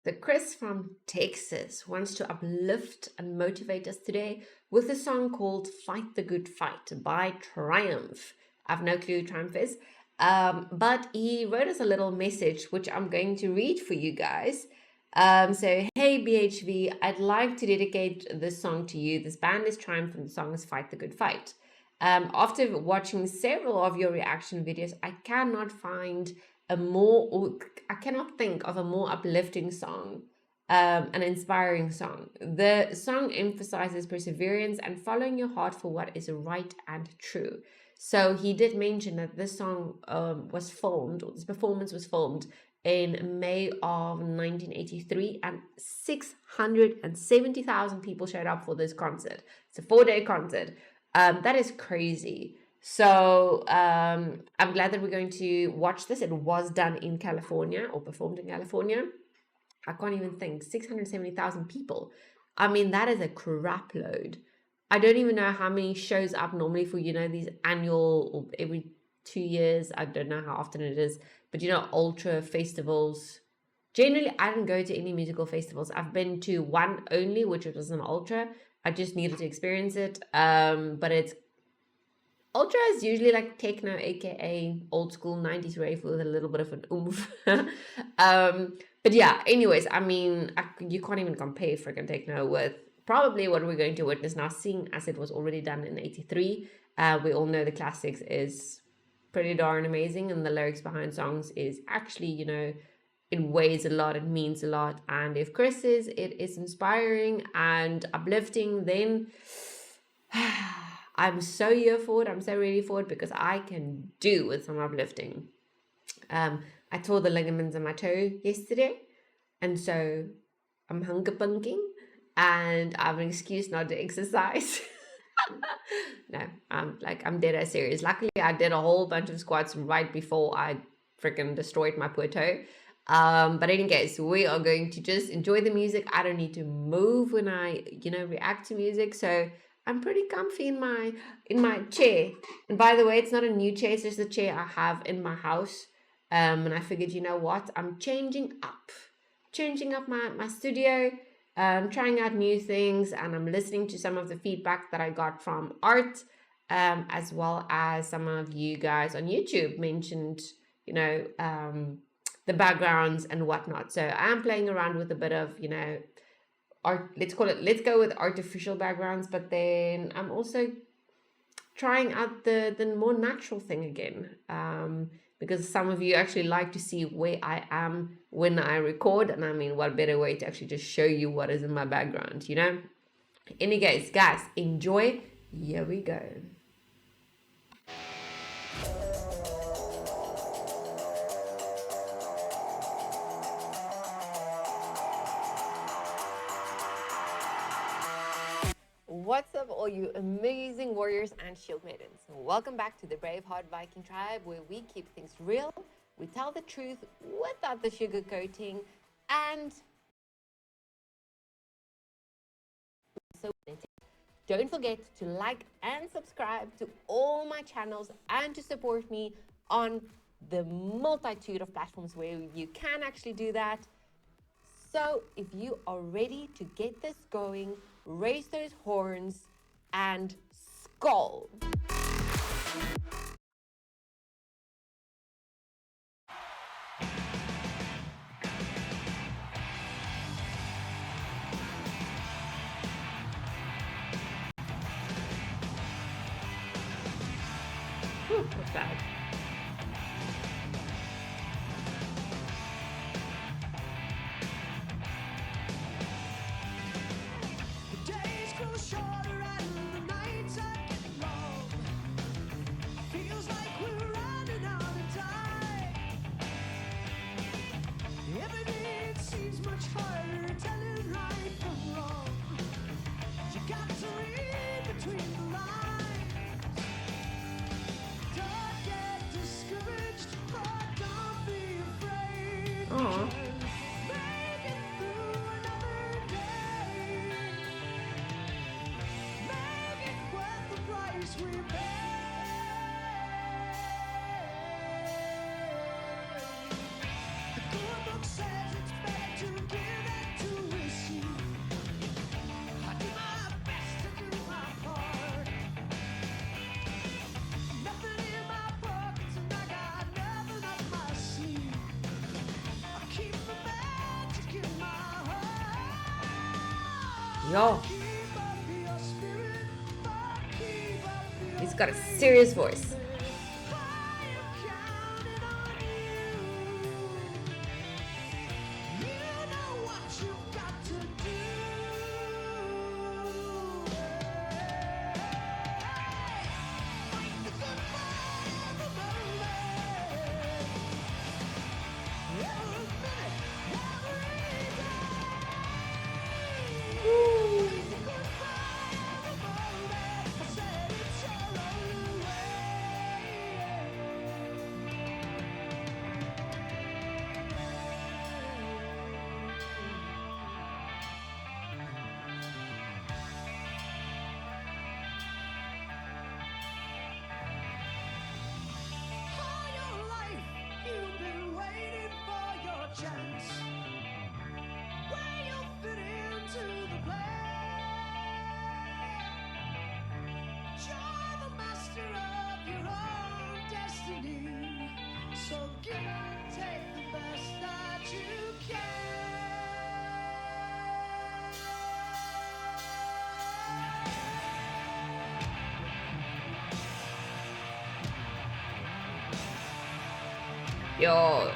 The Chris from Texas wants to uplift and motivate us today with a song called Fight the Good Fight by Triumph. I have no clue who Triumph is, but he wrote us a little message, which I'm going to read for you guys. So, hey BHV, I'd like to dedicate this song to you. This band is Triumph and the song is Fight the Good Fight. After watching several of your reaction videos, I cannot think of a more uplifting song, an inspiring song. The song emphasizes perseverance and following your heart for what is right and true. So he did mention that this song was filmed, or this performance was filmed in May of 1983, and 670,000 people showed up for this concert. It's a 4-day concert. That is crazy. So I'm glad that we're going to watch this. It was done in California, or performed in California. I can't even think, 670,000 people. I mean, that is a crap load. I don't even know how many shows up normally for, these annual, or every 2 years. I don't know how often it is, but ultra festivals. Generally, I don't go to any musical festivals. I've been to one only, which was an ultra. I just needed to experience it. But it's ultra is usually like techno, aka old school 90s rave with a little bit of an oomph. But yeah, anyways, I mean, you can't even compare freaking techno with probably what we're going to witness now, seeing as it was already done in 83. We all know the classics is pretty darn amazing, and the lyrics behind songs is actually, it weighs a lot, it means a lot. And if Chris is, it is inspiring and uplifting, then I'm so here for it. I'm so ready for it, because I can do with some uplifting. I tore the ligaments in my toe yesterday, and so I'm hunger punking, and I have an excuse not to exercise. No, I'm dead ass serious. Luckily, I did a whole bunch of squats right before I freaking destroyed my poor toe. But in any case, we are going to just enjoy the music. I don't need to move when I, react to music. So I'm pretty comfy in my chair. And by the way, it's not a new chair. It's just the chair I have in my house. And I figured, you know what? I'm changing up my studio. Trying out new things, and I'm listening to some of the feedback that I got from Art, as well as some of you guys on YouTube mentioned, the backgrounds and whatnot. So I am playing around with a bit of, art, let's go with artificial backgrounds, but then I'm also trying out the more natural thing again, because some of you actually like to see where I am when I record, and I mean, what better way to actually just show you what is in my background, Any case, guys, enjoy. Here we go. What's up, all you amazing warriors and shield maidens? Welcome back to the Braveheart Viking tribe, where we keep things real, we tell the truth without the sugarcoating, and so don't forget to like and subscribe to all my channels and to support me on the multitude of platforms where you can actually do that. So if you are ready to get this going, raise those horns and skull. Whew, what's that? Between the lines, don't get Yo, he's got a serious voice. Yo.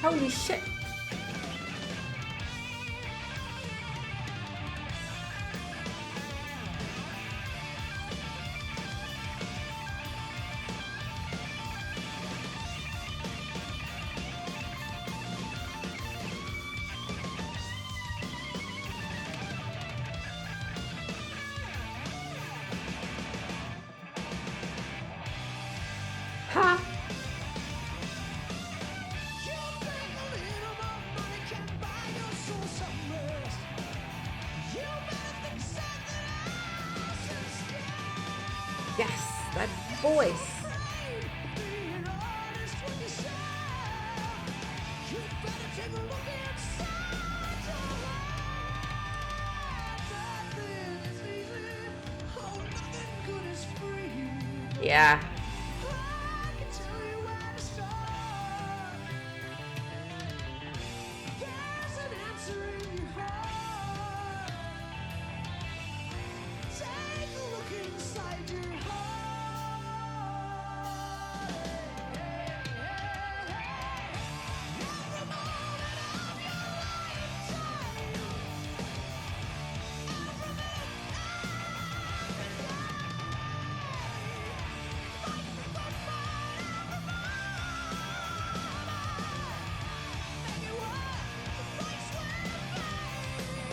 Holy shit. Ha! Yes, that voice. Yeah.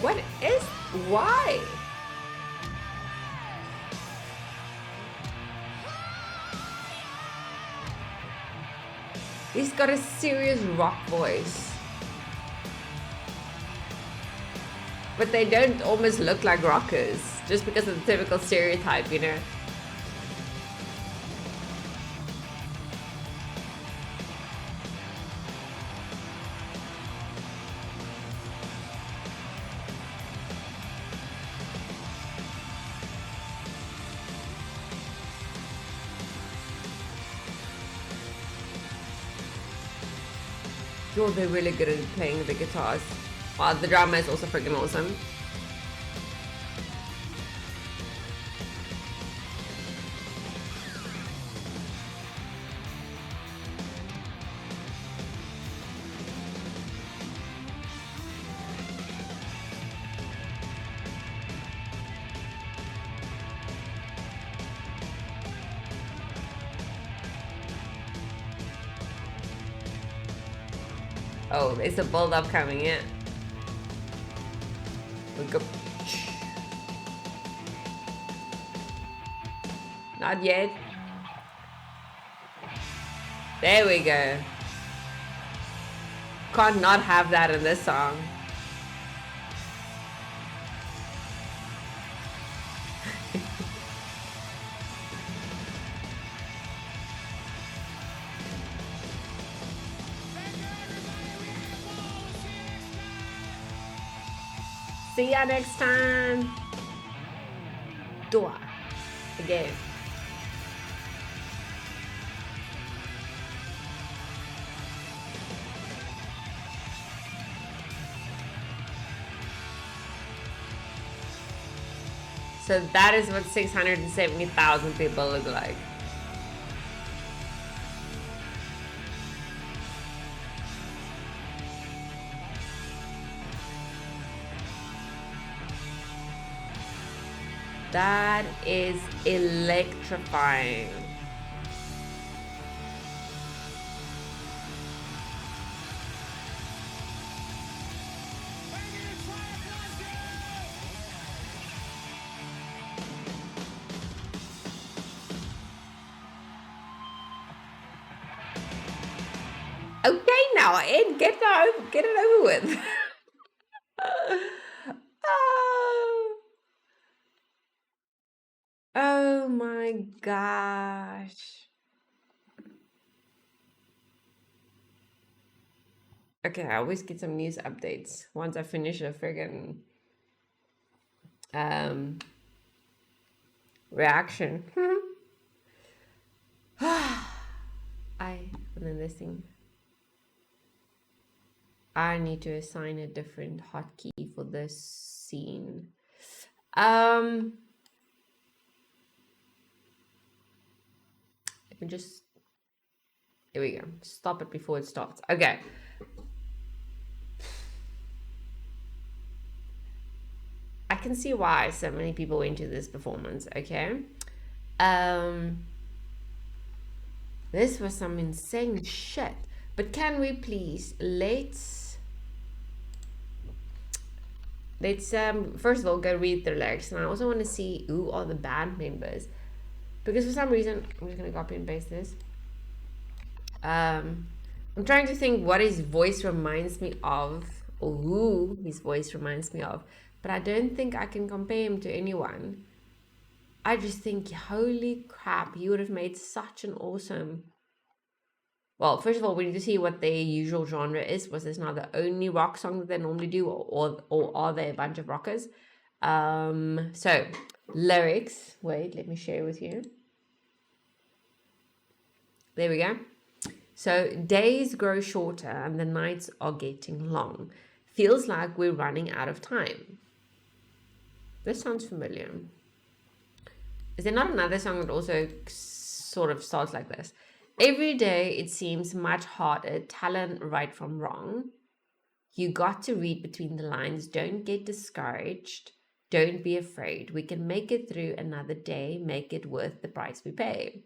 What is, why? He's got a serious rock voice. But they don't almost look like rockers, just because of the typical stereotype, you know? Oh, they're really good at playing the guitars. Wow, the drama is also freaking awesome. Oh, there's a build up coming in. Look up. Not yet. There we go. Can't not have that in this song. See ya next time. Dua. Again. So that is what 670,000 people look like. That is electrifying. Okay, now Ed, get it over with. Oh my gosh. Okay, I always get some news updates once I finish a friggin' reaction. And then this thing. I need to assign a different hotkey for this scene. Let me just, here we go. Stop it before it starts. Okay. I can see why so many people went to this performance, okay? This was some insane shit. But can we please, let's first of all go read the lyrics, and I also want to see who are the band members, because for some reason I'm just gonna copy and paste this. I'm trying to think what his voice reminds me of, or who his voice reminds me of, but I don't think I can compare him to anyone. I just think, holy crap, he would have made such an awesome. Well, first of all, we need to see what their usual genre is. Was this now the only rock song that they normally do, or are they a bunch of rockers? So, lyrics. Wait, let me share with you. There we go. So, days grow shorter and the nights are getting long. Feels like we're running out of time. This sounds familiar. Is there not another song that also sort of starts like this? Every day it seems much harder, telling right from wrong. You got to read between the lines. Don't get discouraged. Don't be afraid. We can make it through another day, make it worth the price we pay.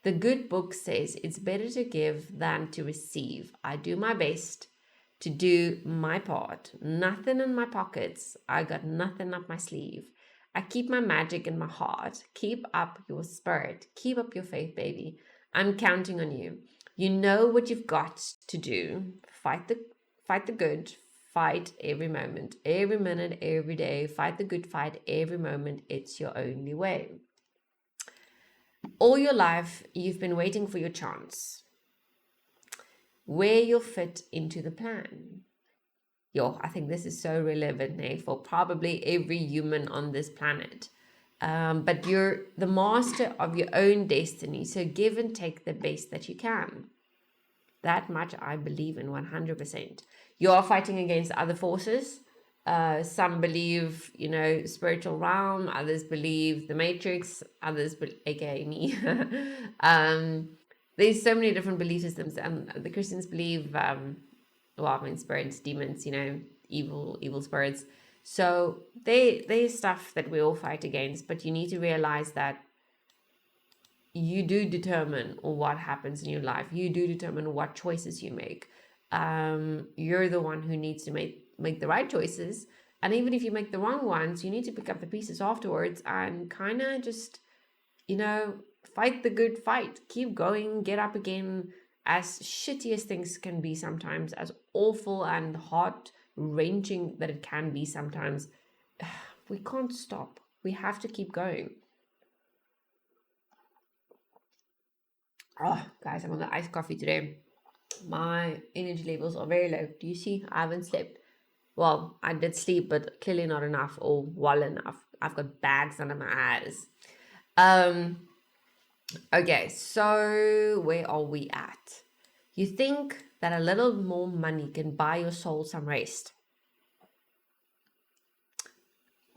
The good book says it's better to give than to receive. I do my best to do my part. Nothing in my pockets. I got nothing up my sleeve. I keep my magic in my heart. Keep up your spirit. Keep up your faith, baby. I'm counting on you. You know what you've got to do. Fight the good fight every moment, every minute, every day. Fight the good fight every moment. It's your only way. All your life, you've been waiting for your chance. Where you'll fit into the plan. I think this is so relevant, for probably every human on this planet. But you're the master of your own destiny. So give and take the best that you can. That much I believe in 100%. You are fighting against other forces. Some believe, spiritual realm. Others believe the Matrix. Others, aka me. There's so many different belief systems. And the Christians believe, spirits, demons, evil spirits. So there's stuff that we all fight against, but you need to realize that you do determine what happens in your life. You do determine what choices you make. You're the one who needs to make the right choices. And even if you make the wrong ones, you need to pick up the pieces afterwards and kind of just, fight the good fight. Keep going, get up again. As shitty as things can be sometimes, as awful and heart-wrenching that it can be sometimes, we can't stop. We have to keep going. Oh, guys, I'm on the iced coffee today. My energy levels are very low. Do you see? I haven't slept. Well, I did sleep, but clearly not enough or well enough. I've got bags under my eyes. Okay, so where are we at? You think that a little more money can buy your soul some rest.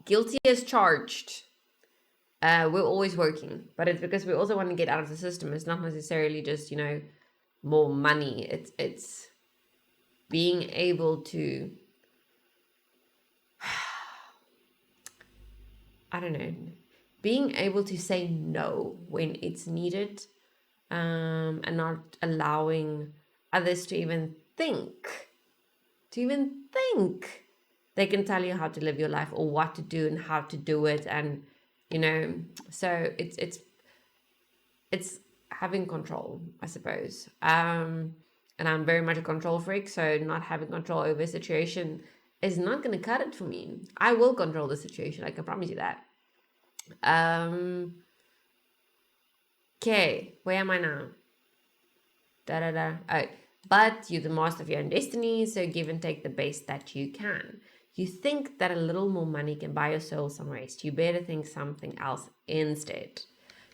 Guilty as charged. We're always working, but it's because we also want to get out of the system. It's not necessarily just, more money. It's being able to, I don't know, being able to say no when it's needed, and not allowing others to even think, they can tell you how to live your life or what to do and how to do it. And, so it's having control, I suppose. And I'm very much a control freak, so not having control over a situation is not going to cut it for me. I will control the situation, I can promise you that. Okay, where am I now? Oh, but you're the master of your own destiny, so give and take the best that you can. You think that a little more money can buy your soul some rest. You better think something else instead.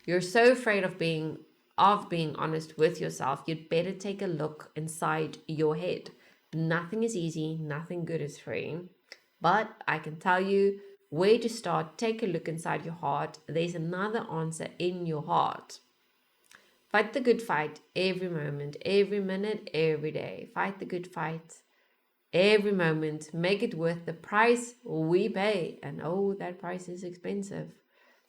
You're so afraid of being honest with yourself. You'd better take a look inside your head. Nothing is easy, nothing good is free. But I can tell you where to start. Take a look inside your heart. There's another answer in your heart. Fight the good fight every moment, every minute, every day. Fight the good fight every moment. Make it worth the price we pay. And oh, that price is expensive.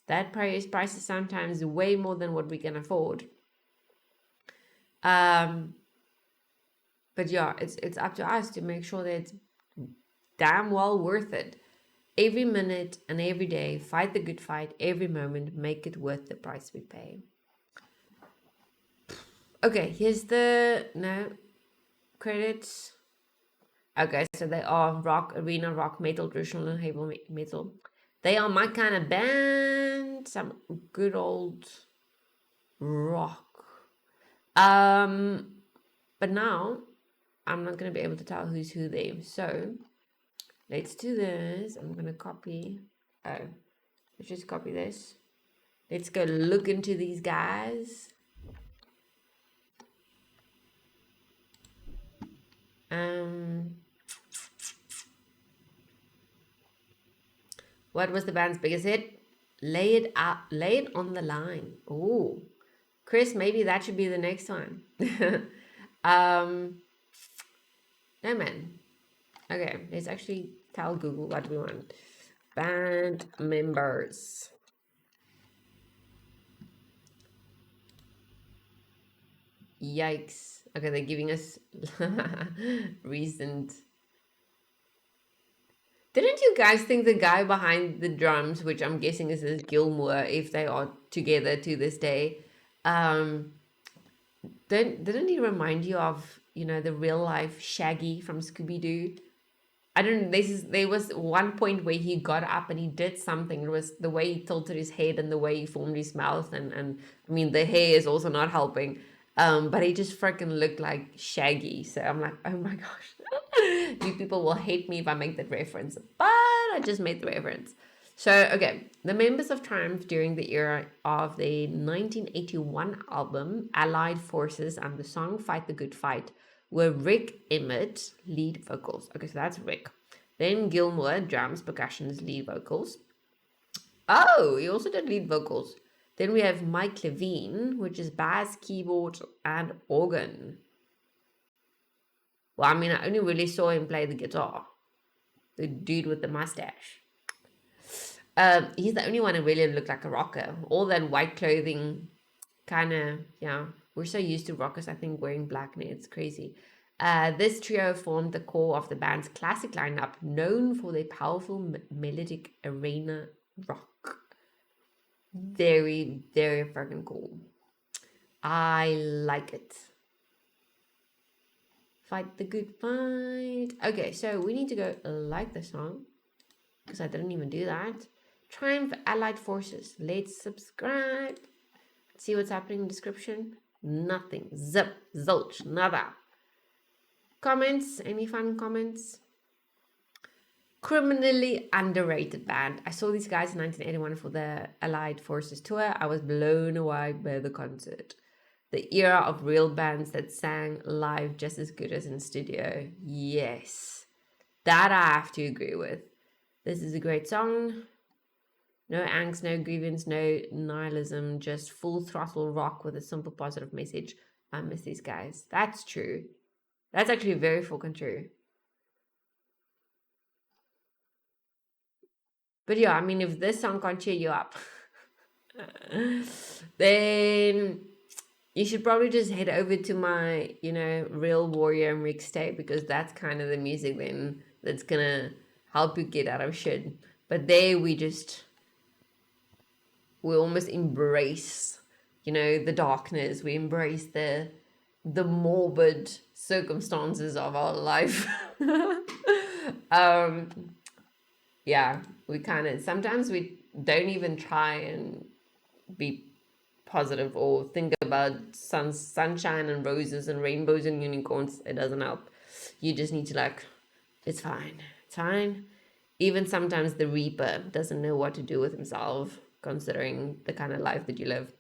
That price is sometimes way more than what we can afford. But yeah, it's up to us to make sure that it's damn well worth it. Every minute and every day, fight the good fight every moment. Make it worth the price we pay. Okay, here's the credits. Okay, so they are rock, arena, rock, metal, traditional, and heavy metal. They are my kind of band. Some good old rock. But now I'm not gonna be able to tell who's who there. So let's do this. I'm gonna copy. Oh, let's just copy this. Let's go look into these guys. What was the band's biggest hit? Lay it out, lay it on the line. Oh, Chris, maybe that should be the next one. No man. Okay, let's actually tell Google what we want. Band members. Yikes. Okay, they're giving us recent. Didn't you guys think the guy behind the drums, which I'm guessing is Gilmore, if they are together to this day, didn't he remind you of, the real life Shaggy from Scooby-Doo? I don't know, there was one point where he got up and he did something. It was the way he tilted his head and the way he formed his mouth, and I mean the hair is also not helping. But he just freaking looked like Shaggy. So I'm like, oh my gosh. You people will hate me if I make that reference. But I just made the reference. So, okay. The members of Triumph during the era of the 1981 album Allied Forces and the song Fight the Good Fight were Rick Emmett, lead vocals. Okay, so that's Rick. Then Gilmore, drums, percussions, lead vocals. Oh, he also did lead vocals. Then we have Mike Levine, which is bass, keyboard, and organ. Well, I mean, I only really saw him play the guitar. The dude with the mustache. He's the only one who really looked like a rocker. All that white clothing, kind of, yeah. We're so used to rockers, I think, wearing black now. It's crazy. This trio formed the core of the band's classic lineup, known for their powerful melodic arena rock. Very, very fucking cool. I like it. Fight the good fight. Okay, so we need to go like the song, because I didn't even do that. Triumph Allied Forces. Let's subscribe. See what's happening in the description. Nothing. Zip. Zilch. Nada. Comments. Any fun comments? criminally underrated band. I saw these guys in 1981 for the Allied Forces tour. I was blown away by the concert. The era of real bands that sang live just as good as in studio. Yes, that I have to agree with. This is a great song. No angst, no grievance, no nihilism, just full throttle rock with a simple positive message. I miss these guys. That's true. That's actually very fucking true. But yeah, I mean, if this song can't cheer you up, then you should probably just head over to my, Real Warrior mixtape, because that's kind of the music then that's gonna help you get out of shit. But there we almost embrace, the darkness. We embrace the morbid circumstances of our life. Yeah, we kind of, sometimes we don't even try and be positive or think about sunshine and roses and rainbows and unicorns. It doesn't help. You just need to it's fine. It's fine. Even sometimes the reaper doesn't know what to do with himself, considering the kind of life that you live.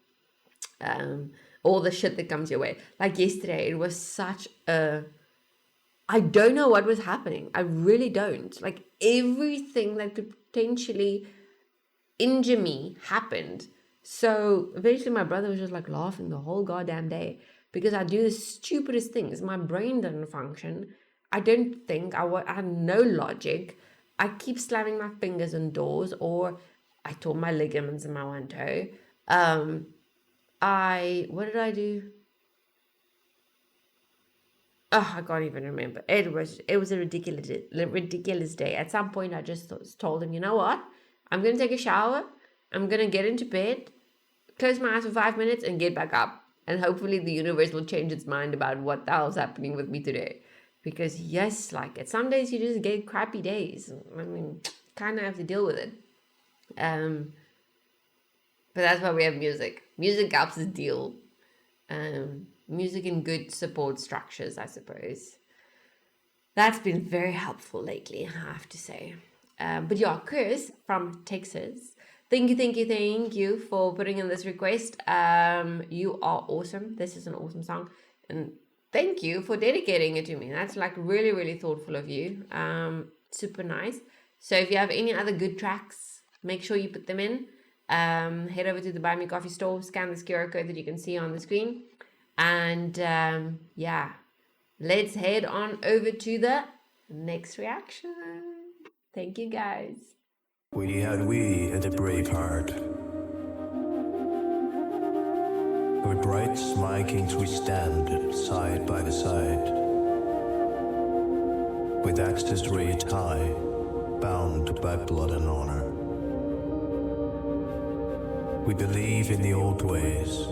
All the shit that comes your way. Like yesterday, it was such a... I don't know what was happening. I really don't. Like, everything that could potentially injure me happened. So eventually my brother was just laughing the whole goddamn day, because I do the stupidest things. My brain doesn't function. I don't think. I have no logic. I keep slamming my fingers on doors, or I tore my ligaments in my one toe. What did I do? Oh, I can't even remember. It was a ridiculous day. At some point, I just told him, you know what? I'm going to take a shower. I'm going to get into bed, close my eyes for 5 minutes, and get back up. And hopefully the universe will change its mind about what the hell's happening with me today. Because yes, some days you just get crappy days. I mean, kind of have to deal with it. But that's why we have music. Music helps us deal. Music and good support structures, I suppose. That's been very helpful lately, I have to say. But yeah, Chris from Texas, thank you for putting in this request. You are awesome. This is an awesome song. And thank you for dedicating it to me. That's really, really thoughtful of you. Super nice. So if you have any other good tracks, make sure you put them in. Head over to the Buy Me Coffee store, scan this QR code that you can see on the screen. And yeah, let's head on over to the next reaction. Thank you, guys. We at the Braveheart. With bright Vikings we stand side by the side, with axes raised high, bound by blood and honor. We believe in the old ways,